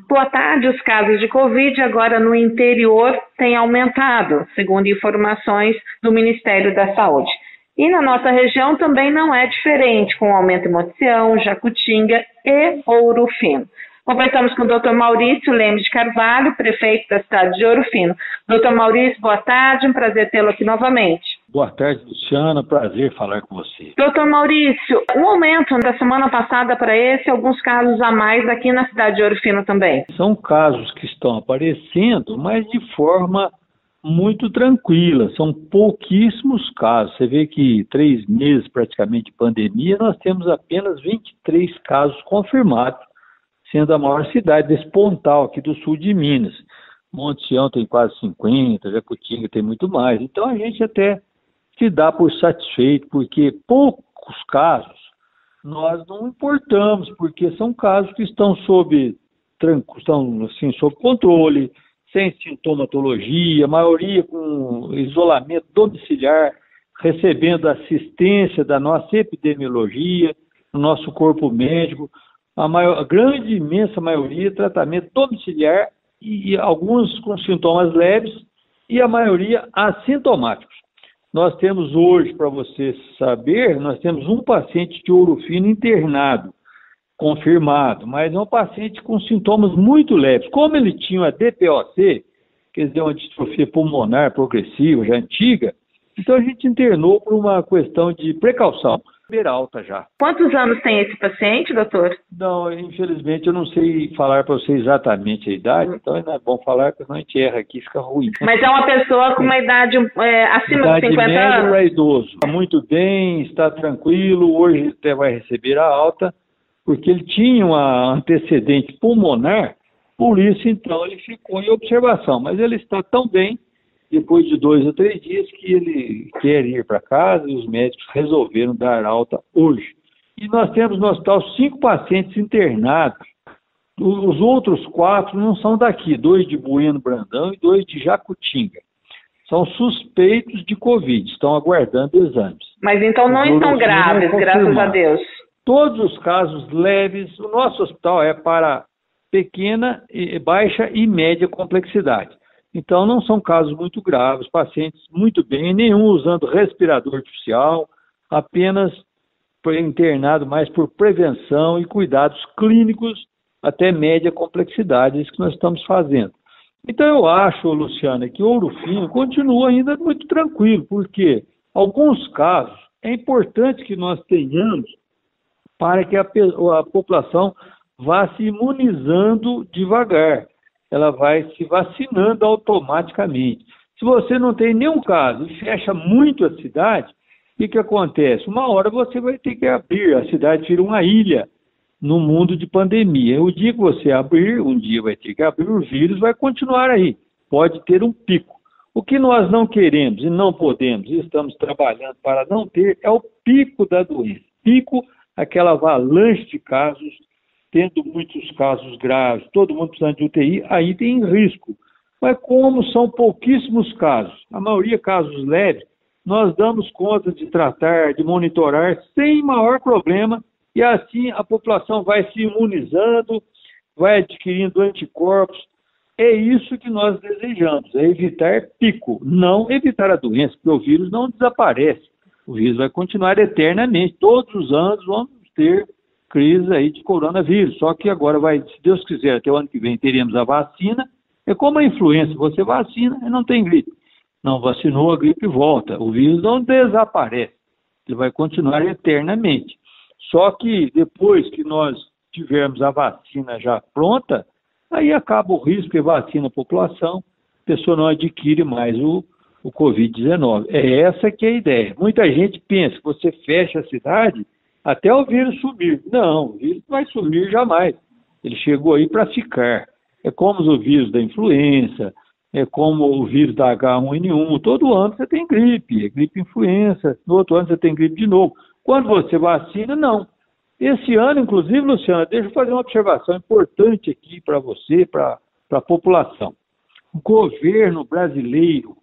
Boa tarde, os casos de Covid agora no interior têm aumentado, segundo informações do Ministério da Saúde. E na nossa região também não é diferente, com o aumento em Montição, Jacutinga e Ouro Fino. Conversamos com o Dr. Maurício Lemes de Carvalho, prefeito da cidade de Ouro Fino. Dr. Maurício, boa tarde, um prazer tê-lo aqui novamente. Boa tarde, Luciana, prazer falar com você. Doutor Maurício, um aumento da semana passada para esse, alguns casos a mais aqui na cidade de Ouro Fino também. São casos que estão aparecendo, mas de forma muito tranquila, são pouquíssimos casos. Você vê que 3 meses praticamente de pandemia, nós temos apenas 23 casos confirmados, sendo a maior cidade desse pontal aqui do sul de Minas. Monte Sião tem quase 50, Jacutinga tem muito mais. Então a gente até se dá por satisfeito, porque poucos casos nós não importamos, porque são casos que estão sob controle, sem sintomatologia, a maioria com isolamento domiciliar, recebendo assistência da nossa epidemiologia, do nosso corpo médico, a grande, imensa maioria tratamento domiciliar e alguns com sintomas leves e a maioria assintomáticos. Nós temos hoje, para você saber, nós temos um paciente de Ouro Fino internado, confirmado, mas é um paciente com sintomas muito leves. Como ele tinha a DPOC, quer dizer, uma distrofia pulmonar progressiva, já antiga, então a gente internou por uma questão de precaução. Alta já. Quantos anos tem esse paciente, doutor? Não, infelizmente eu não sei falar para você exatamente a idade, então não é bom falar, porque senão a gente erra aqui, fica ruim. Mas é uma pessoa com uma idade acima idade de 50 média anos? para idoso. Está muito bem, está tranquilo, hoje até vai receber a alta, porque ele tinha um antecedente pulmonar, por isso então ele ficou em observação, mas ele está tão bem, depois de 2 ou 3 dias, que ele quer ir para casa e os médicos resolveram dar alta hoje. E nós temos no hospital 5 pacientes internados. Os outros 4 não são daqui, 2 de Bueno Brandão e 2 de Jacutinga. São suspeitos de Covid, estão aguardando exames. Mas então não estão graves, graças a Deus. Todos os casos leves, o nosso hospital é para pequena, baixa e média complexidade. Então, não são casos muito graves, pacientes muito bem, nenhum usando respirador artificial, apenas internado mais por prevenção e cuidados clínicos até média complexidade, isso que nós estamos fazendo. Então, eu acho, Luciana, que Ouro Fino continua ainda muito tranquilo, porque alguns casos é importante que nós tenhamos para que a população vá se imunizando devagar. Ela vai se vacinando automaticamente. Se você não tem nenhum caso e fecha muito a cidade, o que acontece? Uma hora você vai ter que abrir, a cidade vira uma ilha no mundo de pandemia. O dia que você abrir, um dia vai ter que abrir, o vírus vai continuar aí, pode ter um pico. O que nós não queremos e não podemos, e estamos trabalhando para não ter, é o pico da doença. Pico, aquela avalanche de casos, tendo muitos casos graves, todo mundo precisando de UTI, aí tem risco. Mas como são pouquíssimos casos, a maioria casos leves, nós damos conta de tratar, de monitorar sem maior problema, e assim a população vai se imunizando, vai adquirindo anticorpos. É isso que nós desejamos, é evitar pico, não evitar a doença, porque o vírus não desaparece. O vírus vai continuar eternamente, todos os anos vamos ter crise aí de coronavírus, só que agora vai, se Deus quiser, até o ano que vem teremos a vacina, é como a influenza, você vacina e não tem gripe. Não vacinou, a gripe volta, o vírus não desaparece, ele vai continuar eternamente. Só que depois que nós tivermos a vacina já pronta, aí acaba o risco e vacina a população, a pessoa não adquire mais o Covid-19. É essa que é a ideia. Muita gente pensa que você fecha a cidade até o vírus sumir. Não, o vírus não vai sumir jamais. Ele chegou aí para ficar. É como o vírus da influenza, é como o vírus da H1N1. Todo ano você tem gripe, é gripe influenza. No outro ano você tem gripe de novo. Quando você vacina, não. Esse ano, inclusive, Luciana, deixa eu fazer uma observação importante aqui para você, para a população. O governo brasileiro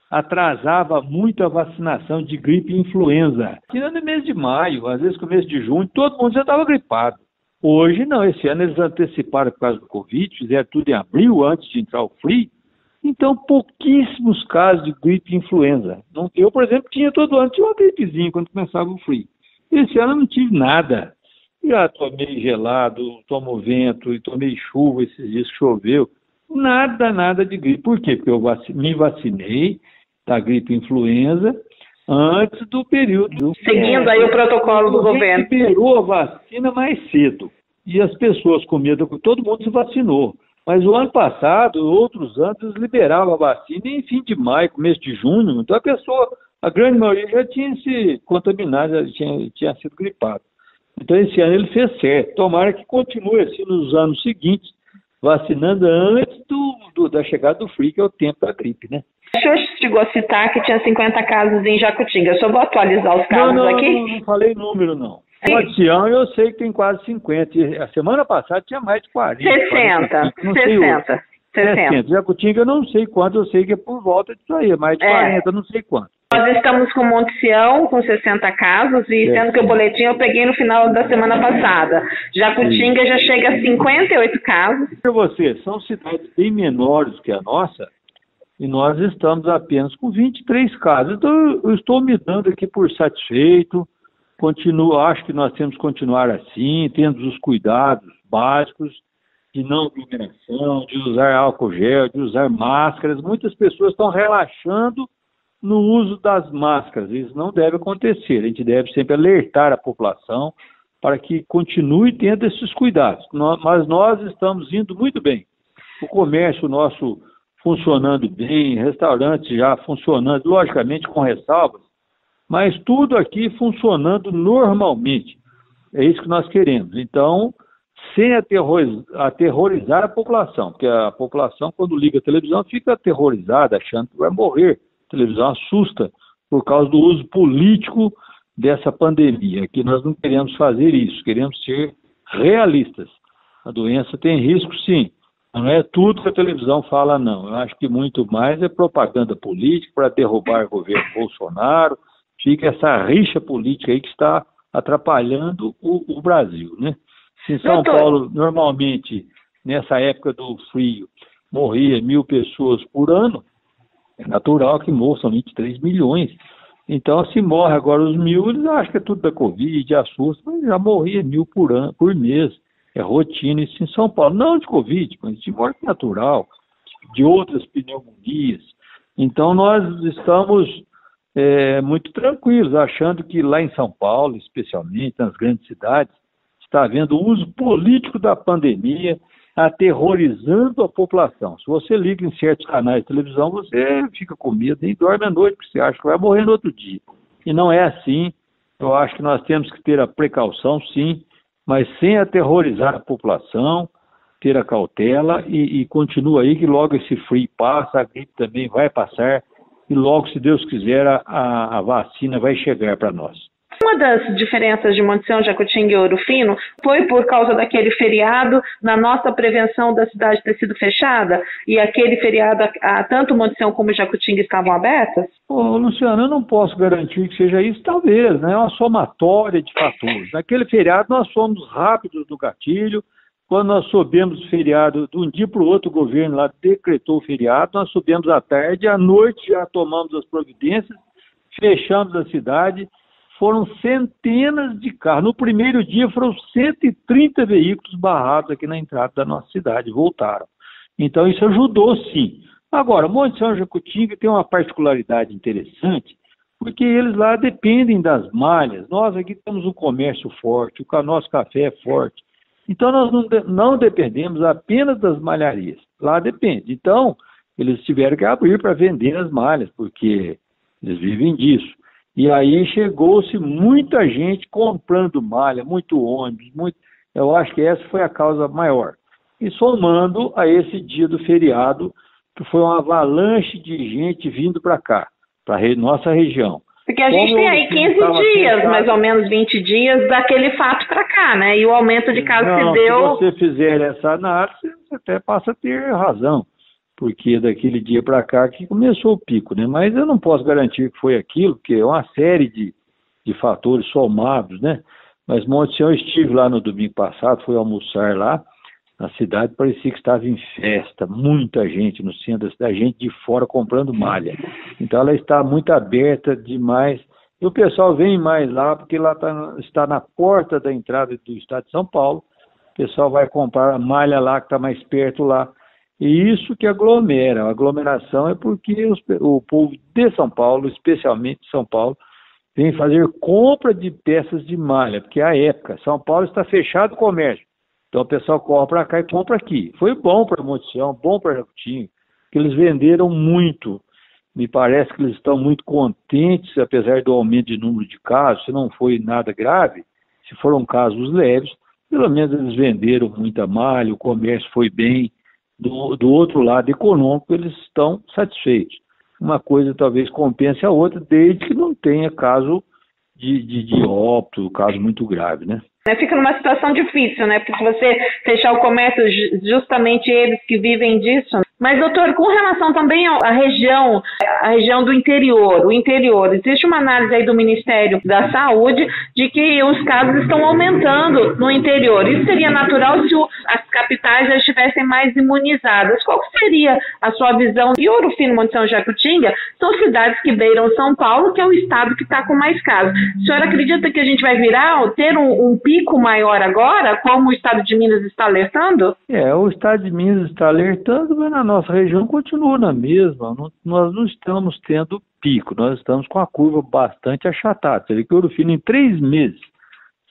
atrasava muito a vacinação de gripe e influenza. Tirando no mês de maio, às vezes começo de junho, todo mundo já estava gripado. Hoje não, esse ano eles anteciparam por causa do Covid, fizeram tudo em abril, antes de entrar o frio. Então, pouquíssimos casos de gripe e influenza. Eu, por exemplo, tinha todo ano, tinha uma gripezinha quando começava o frio. Esse ano eu não tive nada. Já tomei gelado, tomo vento e tomei chuva esses dias que choveu. Nada de gripe. Por quê? Porque eu me vacinei da gripe e influenza antes do período. Seguindo aí o protocolo do governo. Liberou a vacina mais cedo. E as pessoas com medo, todo mundo se vacinou. Mas o ano passado, outros anos, eles liberavam a vacina em fim de maio, começo de junho. Então a grande maioria já tinha se contaminado, já tinha sido gripado. Então esse ano ele fez certo. Tomara que continue assim nos anos seguintes, vacinando antes da chegada do frio, que é o tempo da gripe, né? O senhor chegou a citar que tinha 50 casos em Jacutinga. Eu só vou atualizar os casos aqui? Não falei número, não. Matião, eu sei que tem quase 50. A semana passada tinha mais de 40. 60. Jacutinga eu não sei quanto, eu sei que é por volta disso aí, mais de 40, não sei quanto. Nós estamos com Monte Sião, com 60 casos, e sendo que o boletim eu peguei no final da semana passada. Jacutinga já chega a 58 casos. Para você, são cidades bem menores que a nossa, e nós estamos apenas com 23 casos. Então eu estou me dando aqui por satisfeito. Acho que nós temos que continuar assim, tendo os cuidados básicos de não aglomeração, de usar álcool gel, de usar máscaras. Muitas pessoas estão relaxando no uso das máscaras. Isso não deve acontecer. A gente deve sempre alertar a população para que continue tendo esses cuidados. Mas nós estamos indo muito bem. O comércio nosso funcionando bem, restaurantes já funcionando, logicamente com ressalvas, mas tudo aqui funcionando normalmente. É isso que nós queremos. Então, sem aterrorizar a população, porque a população, quando liga a televisão, fica aterrorizada, achando que vai morrer. A televisão assusta por causa do uso político dessa pandemia. Aqui nós não queremos fazer isso, queremos ser realistas. A doença tem risco, sim. Não é tudo que a televisão fala, não. Eu acho que muito mais é propaganda política para derrubar o governo Bolsonaro. Fica essa rixa política aí que está atrapalhando o Brasil, né? Se em São Paulo, normalmente, nessa época do frio, morria 1.000 pessoas por ano, é natural que morram 23 milhões. Então, se morre agora os 1.000, eles acham que é tudo da Covid, assusta, mas já morria 1.000 por mês. É rotina isso em São Paulo. Não de Covid, mas de morte natural, de outras pneumonias. Então, nós estamos muito tranquilos, achando que lá em São Paulo, especialmente nas grandes cidades, está havendo uso político da pandemia, aterrorizando a população. Se você liga em certos canais de televisão, você fica com medo e dorme à noite, porque você acha que vai morrer no outro dia. E não é assim. Eu acho que nós temos que ter a precaução, sim, mas sem aterrorizar a população, ter a cautela e continua aí que logo esse frio passa, a gripe também vai passar e logo, se Deus quiser, a vacina vai chegar para nós. Uma das diferenças de Monte Sião, Jacutinga e Ouro Fino foi por causa daquele feriado, na nossa prevenção da cidade ter sido fechada, e aquele feriado, tanto Monte Sião como Jacutinga estavam abertas? Luciano, eu não posso garantir que seja isso, talvez, né? É uma somatória de fatores. Naquele feriado nós fomos rápidos no gatilho. Quando nós soubemos o feriado, de um dia para o outro, o governo lá decretou o feriado, nós soubemos à tarde, à noite já tomamos as providências, fechamos a cidade, foram centenas de carros. No primeiro dia foram 130 veículos barrados aqui na entrada da nossa cidade, voltaram. Então isso ajudou, sim. Agora, Monte Sião e Jacutinga tem uma particularidade interessante, porque eles lá dependem das malhas. Nós aqui temos um comércio forte, o nosso café é forte. Então, nós não dependemos apenas das malharias. Lá depende. Então, eles tiveram que abrir para vender as malhas, porque eles vivem disso. E aí chegou-se muita gente comprando malha, muito ônibus, eu acho que essa foi a causa maior. E somando a esse dia do feriado, que foi uma avalanche de gente vindo para cá, para a nossa região. Porque a gente tem aí 15 dias, mais ou menos 20 dias, daquele fato para cá, né? E o aumento de casos se deu... Se você fizer essa análise, você até passa a ter razão, porque daquele dia para cá que começou o pico, né? Mas eu não posso garantir que foi aquilo, porque é uma série de fatores somados, né? Mas Monte Sião, eu estive lá no domingo passado, fui almoçar lá, na cidade parecia que estava em festa, muita gente no centro da cidade, gente de fora comprando malha. Então ela está muito aberta demais. E o pessoal vem mais lá, porque lá está na porta da entrada do estado de São Paulo. O pessoal vai comprar a malha lá, que está mais perto lá. E isso que aglomera. A aglomeração é porque o povo de São Paulo, especialmente de São Paulo, vem fazer compra de peças de malha, porque é a época. São Paulo está fechado o comércio. Então o pessoal compra cá e compra aqui. Foi bom para Monte Sião, bom para Jacutinga, que eles venderam muito. Me parece que eles estão muito contentes, apesar do aumento de número de casos. Se não foi nada grave, se foram casos leves, pelo menos eles venderam muita malha, o comércio foi bem. Do outro lado econômico, eles estão satisfeitos. Uma coisa talvez compense a outra, desde que não tenha caso de óbito, caso muito grave, né? Fica numa situação difícil, né? Porque se você fechar o comércio, justamente eles que vivem disso. Mas, doutor, com relação também à região do interior, o interior, existe uma análise aí do Ministério da Saúde de que os casos estão aumentando no interior. Isso seria natural se as capitais já estivessem mais imunizadas. Qual seria a sua visão? E Ouro Fino, Monte Sião e Jacutinga são cidades que beiram São Paulo, que é o estado que está com mais casos. A senhora acredita que a gente vai ter um pico maior agora, como o estado de Minas está alertando? O estado de Minas está alertando, mas na nossa região continua na mesma. Nós não estamos tendo pico, nós estamos com a curva bastante achatada. Você vê que Ouro Fino, em 3 meses,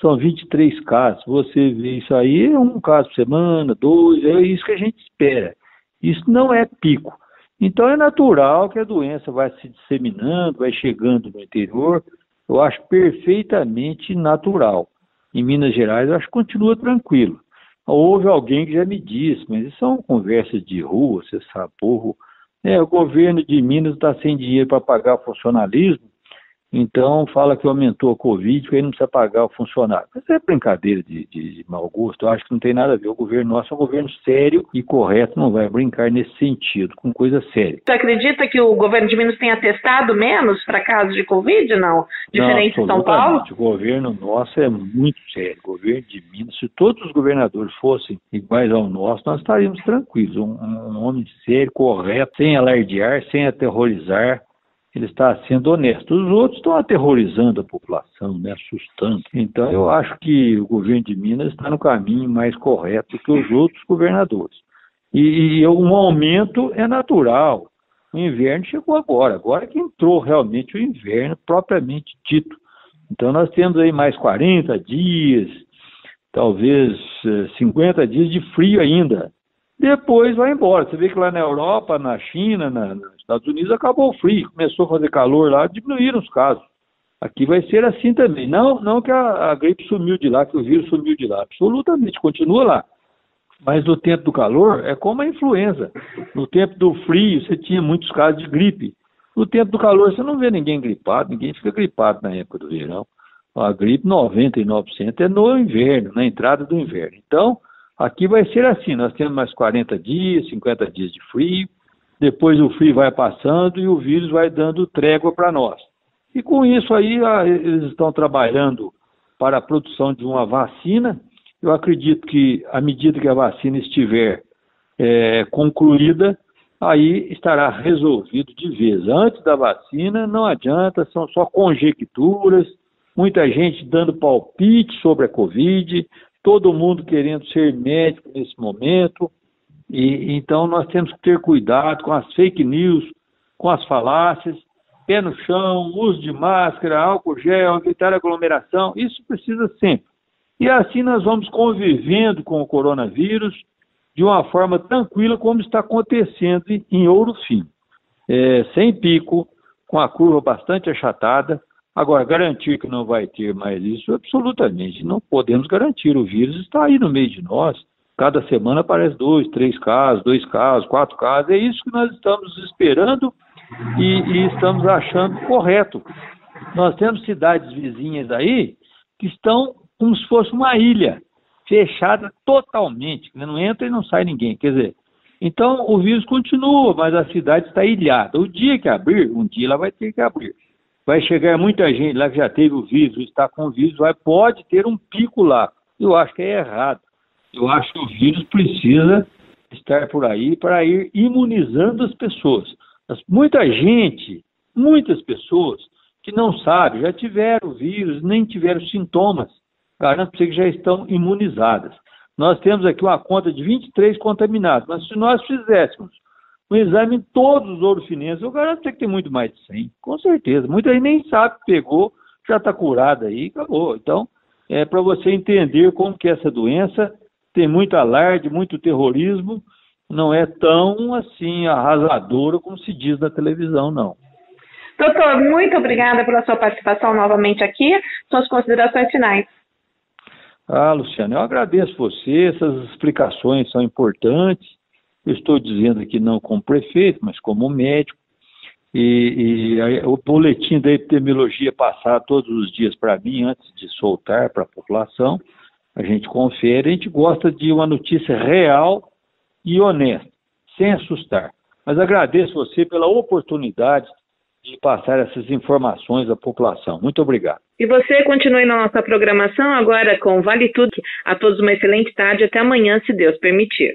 são 23 casos. Você vê isso aí, é um caso por semana, 2, é isso que a gente espera. Isso não é pico. Então é natural que a doença vai se disseminando, vai chegando no interior. Eu acho perfeitamente natural. Em Minas Gerais, eu acho que continua tranquilo. Houve alguém que já me disse, mas isso são conversas de rua, você sabe, porra. O governo de Minas está sem dinheiro para pagar funcionalismo, então fala que aumentou a Covid, que aí não precisa pagar o funcionário. Mas é brincadeira de mau gosto, eu acho que não tem nada a ver. O governo nosso é um governo sério e correto, não vai brincar nesse sentido, com coisa séria. Você acredita que o governo de Minas tenha testado menos para casos de Covid, não? Diferente de São Paulo? O governo nosso é muito sério. O governo de Minas, se todos os governadores fossem iguais ao nosso, nós estaríamos tranquilos. Um homem sério, correto, sem alardear, sem aterrorizar. Ele está sendo honesto. Os outros estão aterrorizando a população, né, assustando. Então, eu acho que o governo de Minas está no caminho mais correto que os outros governadores. E um aumento é natural. O inverno chegou agora que entrou realmente o inverno propriamente dito. Então, nós temos aí mais 40 dias, talvez 50 dias de frio ainda. Depois vai embora. Você vê que lá na Europa, na China, nos Estados Unidos, acabou o frio, começou a fazer calor lá, diminuíram os casos. Aqui vai ser assim também. Não que a gripe sumiu de lá, que o vírus sumiu de lá. Absolutamente, continua lá. Mas no tempo do calor, é como a influenza. No tempo do frio, você tinha muitos casos de gripe. No tempo do calor, você não vê ninguém gripado, ninguém fica gripado na época do verão. A gripe, 99% é no inverno, na entrada do inverno. Então, aqui vai ser assim, nós temos mais 40 dias, 50 dias de frio, depois o frio vai passando e o vírus vai dando trégua para nós. E com isso aí, eles estão trabalhando para a produção de uma vacina. Eu acredito que, à medida que a vacina estiver concluída, aí estará resolvido de vez. Antes da vacina, não adianta, são só conjecturas, muita gente dando palpite sobre a Covid, todo mundo querendo ser médico nesse momento, e então nós temos que ter cuidado com as fake news, com as falácias, pé no chão, uso de máscara, álcool gel, evitar aglomeração, isso precisa sempre. E assim nós vamos convivendo com o coronavírus de uma forma tranquila, como está acontecendo em Ouro Fino. Sem pico, com a curva bastante achatada. Agora, garantir que não vai ter mais isso, absolutamente não podemos garantir. O vírus está aí no meio de nós. Cada semana aparece 2, 3 casos, 2 casos, 4 casos. É isso que nós estamos esperando e estamos achando correto. Nós temos cidades vizinhas aí que estão como se fosse uma ilha, fechada totalmente, não entra e não sai ninguém. Quer dizer, então o vírus continua, mas a cidade está ilhada. O dia que abrir, um dia ela vai ter que abrir. vai chegar muita gente lá que já teve o vírus, está com o vírus, pode ter um pico lá. Eu acho que é errado. Eu acho que o vírus precisa estar por aí para ir imunizando as pessoas. Muitas pessoas que não sabem, já tiveram o vírus, nem tiveram sintomas. Garanto para você que já estão imunizadas. Nós temos aqui uma conta de 23 contaminados, mas se nós fizéssemos um exame em todos os ourofinenses, eu garanto para você que tem muito mais de 100, com certeza. Muita gente nem sabe que pegou, já está curada aí, acabou. Então, é para você entender como que essa doença tem muito alarde, muito terrorismo, não é tão assim arrasadora como se diz na televisão, não. Doutor, muito obrigada pela sua participação novamente aqui. Suas considerações finais. Luciano, eu agradeço você, essas explicações são importantes. Eu estou dizendo aqui não como prefeito, mas como médico. E o boletim da epidemiologia passar todos os dias para mim, antes de soltar para a população, a gente confere, a gente gosta de uma notícia real e honesta, sem assustar. Mas agradeço você pela oportunidade de passar essas informações à população. Muito obrigado. E você continue na nossa programação agora com Vale Tudo. A todos uma excelente tarde. Até amanhã, se Deus permitir.